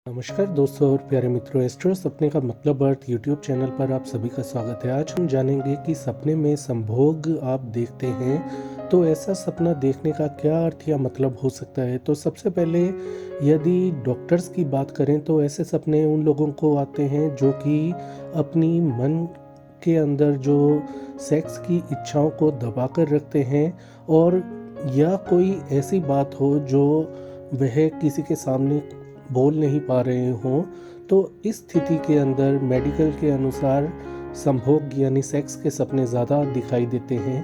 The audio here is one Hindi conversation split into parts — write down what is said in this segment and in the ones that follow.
नमस्कार दोस्तों और प्यारे मित्रों, एस्ट्रो सपने का मतलब अर्थ यूट्यूब चैनल पर आप सभी का स्वागत है। आज हम जानेंगे कि सपने में संभोग आप देखते हैं तो ऐसा सपना देखने का क्या अर्थ या मतलब हो सकता है। तो सबसे पहले यदि डॉक्टर्स की बात करें तो ऐसे सपने उन लोगों को आते हैं जो कि अपनी मन के अंदर जो सेक्स की इच्छाओं को दबा कर रखते हैं, और या कोई ऐसी बात हो जो वह किसी के सामने बोल नहीं पा रहे हों, तो इस स्थिति के अंदर मेडिकल के अनुसार संभोग यानी सेक्स के सपने ज़्यादा दिखाई देते हैं।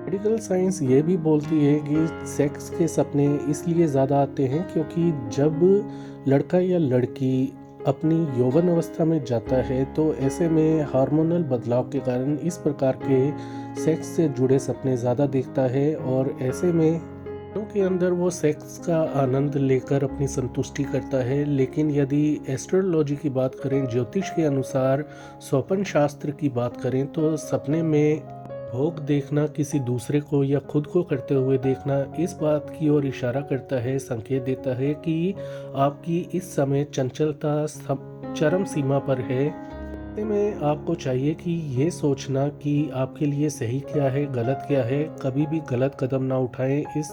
मेडिकल साइंस ये भी बोलती है कि सेक्स के सपने इसलिए ज़्यादा आते हैं क्योंकि जब लड़का या लड़की अपनी यौवन अवस्था में जाता है तो ऐसे में हार्मोनल बदलाव के कारण इस प्रकार के सेक्स से जुड़े सपने ज़्यादा देखता है, और ऐसे में के अंदर वो सेक्स का आनंद लेकर अपनी संतुष्टि करता है। लेकिन यदि एस्ट्रोलॉजी की बात करें, ज्योतिष के अनुसार, स्वप्न शास्त्र की बात करें, तो सपने में भोग देखना, किसी दूसरे को या खुद को करते हुए देखना, इस बात की ओर इशारा करता है, संकेत देता है कि आपकी इस समय चंचलता चरम सीमा पर है। ऐसे में आपको चाहिए कि ये सोचना कि आपके लिए सही क्या है, गलत क्या है। कभी भी गलत कदम ना उठाएं इस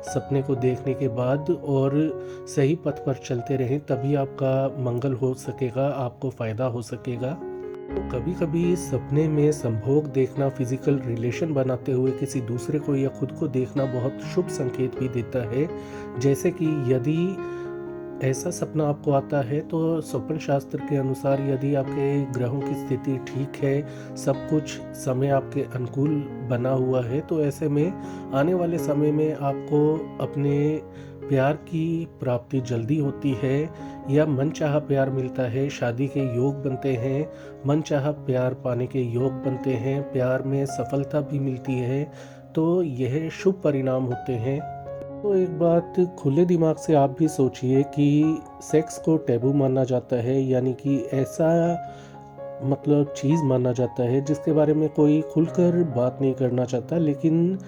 सपने को देखने के बाद, और सही पथ पर चलते रहें, तभी आपका मंगल हो सकेगा, आपको फ़ायदा हो सकेगा। तो कभी कभी सपने में संभोग देखना, फिजिकल रिलेशन बनाते हुए किसी दूसरे को या खुद को देखना बहुत शुभ संकेत भी देता है। जैसे कि यदि ऐसा सपना आपको आता है तो स्वप्न शास्त्र के अनुसार यदि आपके ग्रहों की स्थिति ठीक है, सब कुछ समय आपके अनुकूल बना हुआ है, तो ऐसे में आने वाले समय में आपको अपने प्यार की प्राप्ति जल्दी होती है, या मनचाहा प्यार मिलता है, शादी के योग बनते हैं, मनचाहा प्यार पाने के योग बनते हैं, प्यार में सफलता भी मिलती है। तो यह शुभ परिणाम होते हैं। तो एक बात खुले दिमाग से आप भी सोचिए कि सेक्स को टैबू माना जाता है, यानी कि ऐसा मतलब चीज़ माना जाता है जिसके बारे में कोई खुलकर बात नहीं करना चाहता। लेकिन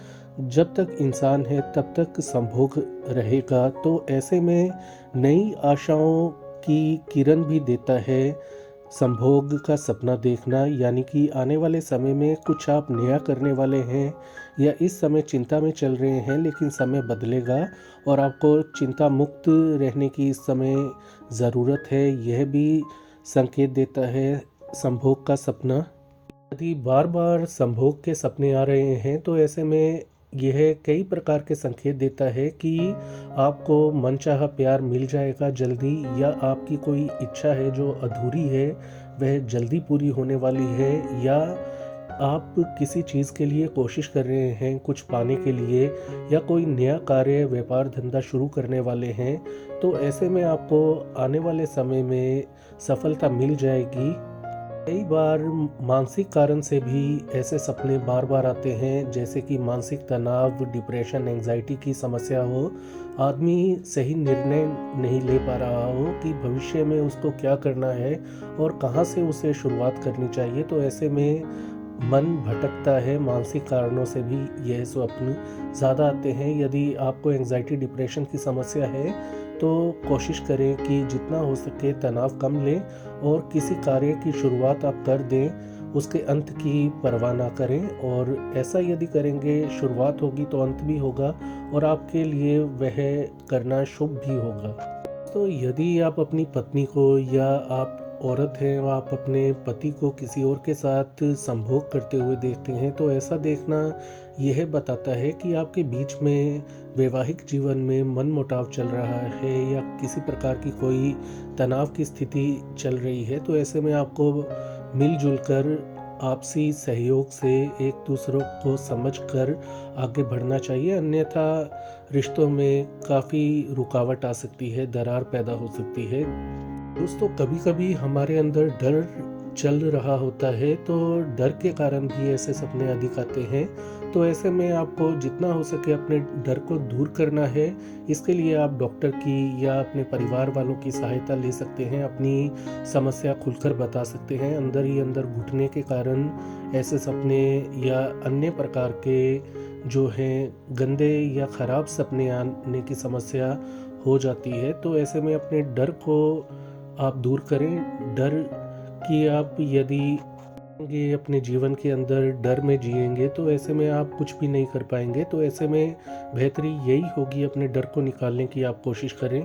जब तक इंसान है तब तक संभोग रहेगा। तो ऐसे में नई आशाओं की किरण भी देता है संभोग का सपना देखना, यानी कि आने वाले समय में कुछ आप नया करने वाले हैं, या इस समय चिंता में चल रहे हैं, लेकिन समय बदलेगा और आपको चिंता मुक्त रहने की इस समय ज़रूरत है। यह भी संकेत देता है संभोग का सपना। यदि बार बार संभोग के सपने आ रहे हैं तो ऐसे में यह कई प्रकार के संकेत देता है कि आपको मनचाहा प्यार मिल जाएगा जल्दी, या आपकी कोई इच्छा है जो अधूरी है वह जल्दी पूरी होने वाली है, या आप किसी चीज़ के लिए कोशिश कर रहे हैं कुछ पाने के लिए, या कोई नया कार्य व्यापार धंधा शुरू करने वाले हैं, तो ऐसे में आपको आने वाले समय में सफलता मिल जाएगी। कई बार मानसिक कारण से भी ऐसे सपने बार बार आते हैं, जैसे कि मानसिक तनाव, डिप्रेशन, एंजाइटी की समस्या हो, आदमी सही निर्णय नहीं ले पा रहा हो कि भविष्य में उसको क्या करना है और कहाँ से उसे शुरुआत करनी चाहिए। तो ऐसे में मन भटकता है, मानसिक कारणों से भी यह स्वप्न ज़्यादा आते हैं। यदि आपको एंजाइटी, डिप्रेशन की समस्या है तो कोशिश करें कि जितना हो सके तनाव कम लें, और किसी कार्य की शुरुआत आप कर दें, उसके अंत की परवाह ना करें। और ऐसा यदि करेंगे, शुरुआत होगी तो अंत भी होगा, और आपके लिए वह करना शुभ भी होगा। तो यदि आप अपनी पत्नी को, या आप औरत हैं और आप अपने पति को किसी और के साथ संभोग करते हुए देखते हैं, तो ऐसा देखना यह बताता है कि आपके बीच में वैवाहिक जीवन में मनमुटाव चल रहा है, या किसी प्रकार की कोई तनाव की स्थिति चल रही है। तो ऐसे में आपको मिलजुल कर आपसी सहयोग से एक दूसरों को समझकर आगे बढ़ना चाहिए, अन्यथा रिश्तों में काफ़ी रुकावट आ सकती है, दरार पैदा हो सकती है। दोस्तों, कभी कभी हमारे अंदर डर चल रहा होता है, तो डर के कारण भी ऐसे सपने अधिक आते हैं। तो ऐसे में आपको जितना हो सके अपने डर को दूर करना है। इसके लिए आप डॉक्टर की या अपने परिवार वालों की सहायता ले सकते हैं, अपनी समस्या खुलकर बता सकते हैं। अंदर ही अंदर घुटने के कारण ऐसे सपने या अन्य प्रकार के जो हैं गंदे या ख़राब सपने आने की समस्या हो जाती है। तो ऐसे में अपने डर को आप दूर करें। डर कि आप यदि ये अपने जीवन के अंदर डर में जिएंगे तो ऐसे में आप कुछ भी नहीं कर पाएंगे। तो ऐसे में बेहतरी यही होगी अपने डर को निकालने की आप कोशिश करें।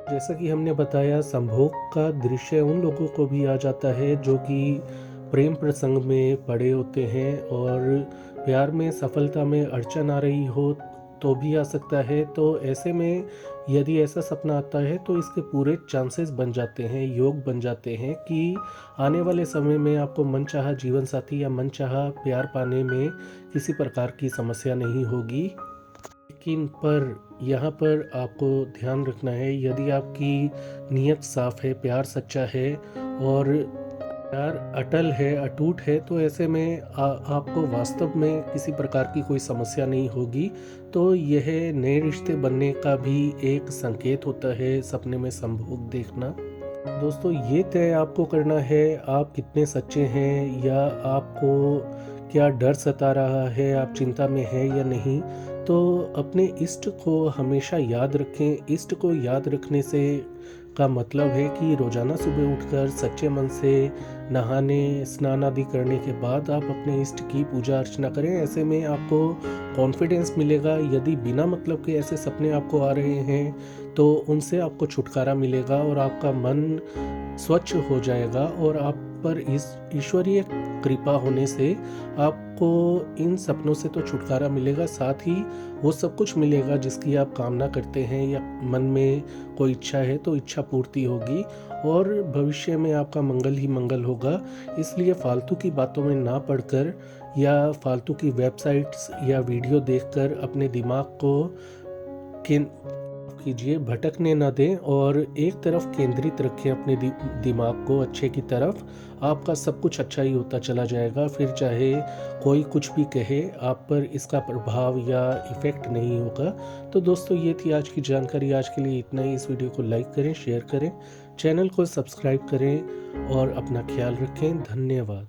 जैसा कि हमने बताया, संभोग का दृश्य उन लोगों को भी आ जाता है जो कि प्रेम प्रसंग में पड़े होते हैं और प्यार में सफलता में अड़चन आ रही हो तो भी आ सकता है। तो ऐसे में यदि ऐसा सपना आता है तो इसके पूरे चांसेस बन जाते हैं, योग बन जाते हैं कि आने वाले समय में आपको मनचाहा जीवन साथी या मनचाहा प्यार पाने में किसी प्रकार की समस्या नहीं होगी। लेकिन यहाँ पर आपको ध्यान रखना है, यदि आपकी नीयत साफ है, प्यार सच्चा है और प्यार अटल है, अटूट है, तो ऐसे में आपको वास्तव में किसी प्रकार की कोई समस्या नहीं होगी। तो यह नए रिश्ते बनने का भी एक संकेत होता है सपने में संभोग देखना। दोस्तों, ये तय आपको करना है आप कितने सच्चे हैं या आपको क्या डर सता रहा है, आप चिंता में हैं या नहीं। तो अपने इष्ट को हमेशा याद रखें। इष्ट को याद रखने से का मतलब है कि रोज़ाना सुबह उठकर सच्चे मन से नहाने स्नान आदि करने के बाद आप अपने इष्ट की पूजा अर्चना करें। ऐसे में आपको कॉन्फिडेंस मिलेगा। यदि बिना मतलब के ऐसे सपने आपको आ रहे हैं तो उनसे आपको छुटकारा मिलेगा और आपका मन स्वच्छ हो जाएगा और आप पर इस ईश्वरीय कृपा होने से आपको इन सपनों से तो छुटकारा मिलेगा, साथ ही वो सब कुछ मिलेगा जिसकी आप कामना करते हैं या मन में कोई इच्छा है तो इच्छा पूर्ति होगी और भविष्य में आपका मंगल ही मंगल होगा। इसलिए फालतू की बातों में ना पड़कर या फालतू की वेबसाइट्स या वीडियो देखकर अपने दिमाग को कीजिए, भटकने ना दें और एक तरफ केंद्रित रखें अपने दिमाग को अच्छे की तरफ। आपका सब कुछ अच्छा ही होता चला जाएगा। फिर चाहे कोई कुछ भी कहे, आप पर इसका प्रभाव या इफ़ेक्ट नहीं होगा। तो दोस्तों, ये थी आज की जानकारी। आज के लिए इतना ही। इस वीडियो को लाइक करें, शेयर करें, चैनल को सब्सक्राइब करें और अपना ख्याल रखें। धन्यवाद।